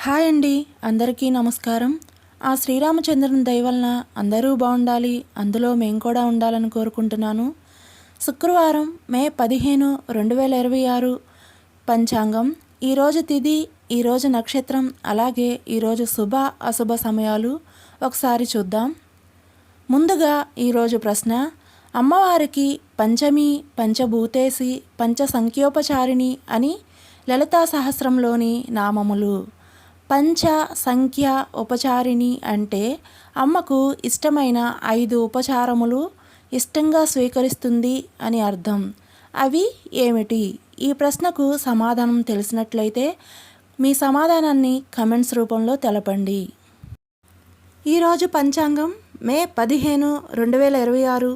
Hi అండి, అందరికీ నమస్కారం. ఆ శ్రీరామచంద్రుని దయ వలన అందరూ బాగుండాలి, అందులో మేము కూడా ఉండాలని కోరుకుంటున్నాను. శుక్రవారం మే 15, 2026 పంచాంగం. ఈరోజు తిథి, ఈరోజు నక్షత్రం, అలాగే ఈరోజు శుభ అశుభ సమయాలు ఒకసారి చూద్దాం. ముందుగా ఈరోజు ప్రశ్న: అమ్మవారికి పంచమి, పంచభూతేసి, పంచ సంఖ్యోపచారిణి అని లలితా సహస్రంలోని నామములు. పంచ సంఖ్య ఉపచారిణి అంటే అమ్మకు ఇష్టమైన 5 ఉపచారములు ఇష్టంగా స్వీకరిస్తుంది అని అర్థం. అవి ఏమిటి? ఈ ప్రశ్నకు సమాధానం తెలిసినట్లయితే మీ సమాధానాన్ని కమెంట్స్ రూపంలో తెలపండి. ఈరోజు పంచాంగం మే 15, 2026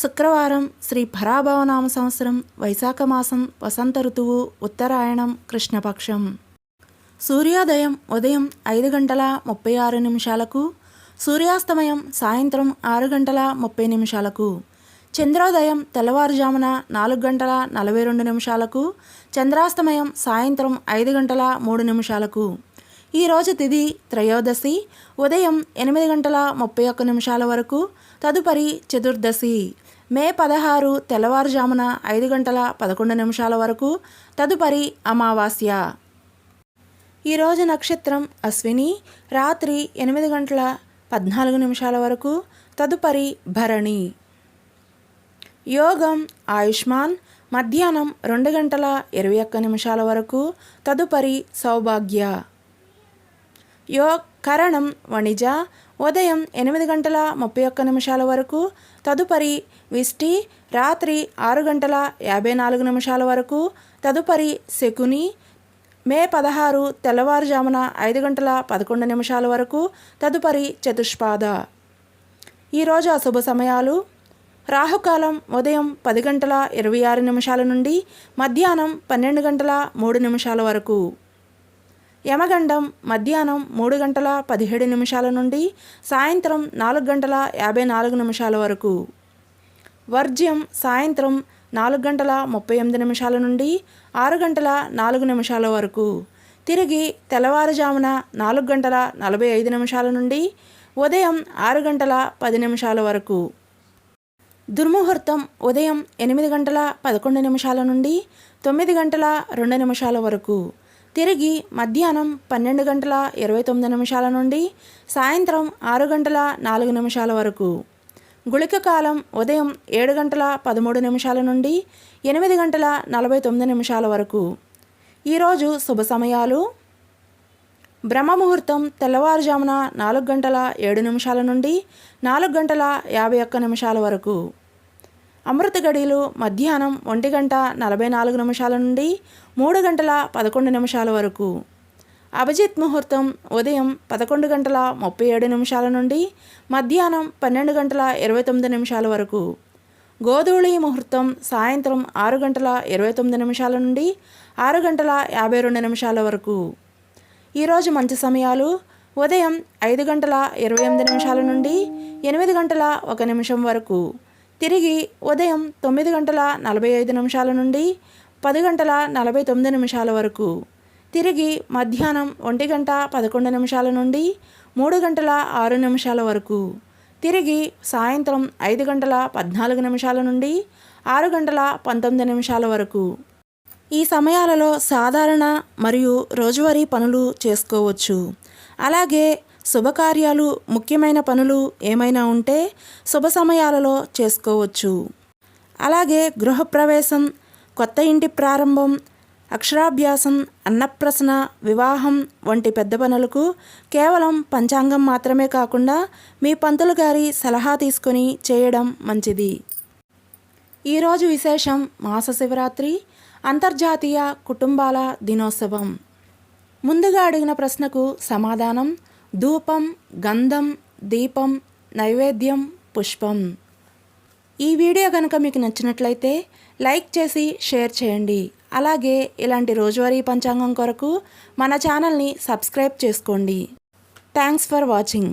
శుక్రవారం, శ్రీ పరాభవనామ సంవత్సరం, వైశాఖ మాసం, వసంత ఋతువు, ఉత్తరాయణం, కృష్ణపక్షం. సూర్యోదయం ఉదయం 5:36, సూర్యాస్తమయం సాయంత్రం 6:30. చంద్రోదయం తెల్లవారుజామున 4:42, చంద్రాస్తమయం సాయంత్రం 5:03. ఈరోజు తిథి త్రయోదశి, ఉదయం 8:31 వరకు, తదుపరి చతుర్దశి మే 16 తెల్లవారుజామున 5:11 వరకు, తదుపరి అమావాస్య. ఈరోజు నక్షత్రం అశ్విని, రాత్రి 8:14 వరకు, తదుపరి భరణి. యోగం ఆయుష్మాన్, మధ్యాహ్నం 2:21 వరకు, తదుపరి సౌభాగ్య. కరణం వణిజ, ఉదయం 8:31 వరకు, తదుపరి విష్టి, రాత్రి 6:54 వరకు, తదుపరి శకుని మే 16 తెల్లవారుజామున 5:11 వరకు, తదుపరి చతుష్పాద. ఈరోజు అశుభ సమయాలు: రాహుకాలం ఉదయం 10:26 నుండి మధ్యాహ్నం 12:03 వరకు, యమగండం మధ్యాహ్నం 3:17 నుండి సాయంత్రం 4:54 వరకు, వర్జ్యం సాయంత్రం 4:38 నుండి 6:04 వరకు, తిరిగి తెల్లవారుజామున 4:45 నుండి ఉదయం 6:10 వరకు. దుర్ముహూర్తం ఉదయం 8:11 నుండి 9:02 వరకు, తిరిగి మధ్యాహ్నం 12:29 నుండి సాయంత్రం 6:04 వరకు. గుళిక కాలం ఉదయం 7:13 నుండి 8:49 వరకు. ఈరోజు శుభ సమయాలు: బ్రహ్మముహూర్తం తెల్లవారుజామున 4:07 నుండి 4:51 వరకు. అమృత గడియలు మధ్యాహ్నం 1:44 నుండి 3:11 వరకు. అభిజిత్ ముహూర్తం ఉదయం 11:37 నుండి మధ్యాహ్నం 12:29 వరకు. గోధూళి ముహూర్తం సాయంత్రం 6:29 నుండి 6:52 వరకు. ఈరోజు మంచి సమయాలు: ఉదయం 5:28 నుండి 8:01 వరకు, తిరిగి ఉదయం 9:45 నుండి 10:49 వరకు, తిరిగి మధ్యాహ్నం 1:11 నుండి 3:06 వరకు, తిరిగి సాయంత్రం 5:14 నుండి 6:19 వరకు. ఈ సమయాలలో సాధారణ మరియు రోజువారీ పనులు చేసుకోవచ్చు. అలాగే శుభకార్యాలు, ముఖ్యమైన పనులు ఏమైనా ఉంటే శుభ సమయాలలో చేసుకోవచ్చు. అలాగే గృహప్రవేశం, కొత్త ఇంటి ప్రారంభం, అక్షరాభ్యాసం, అన్నప్రసన, వివాహం వంటి పెద్ద పనులకు కేవలం పంచాంగం మాత్రమే కాకుండా మీ పంతులు గారి సలహా తీసుకొని చేయడం మంచిది. ఈరోజు విశేషం: మాస శివరాత్రి, అంతర్జాతీయ కుటుంబాల దినోత్సవం. ముందుగా అడిగిన ప్రశ్నకు సమాధానం: ధూపం, గంధం, దీపం, నైవేద్యం, పుష్పం. ఈ వీడియో కనుక మీకు నచ్చినట్లయితే లైక్ చేసి షేర్ చేయండి. అలాగే ఇలాంటి రోజువారీ పంచాంగం కొరకు మన ఛానల్ని సబ్స్క్రైబ్ చేసుకోండి. Thanks for watching.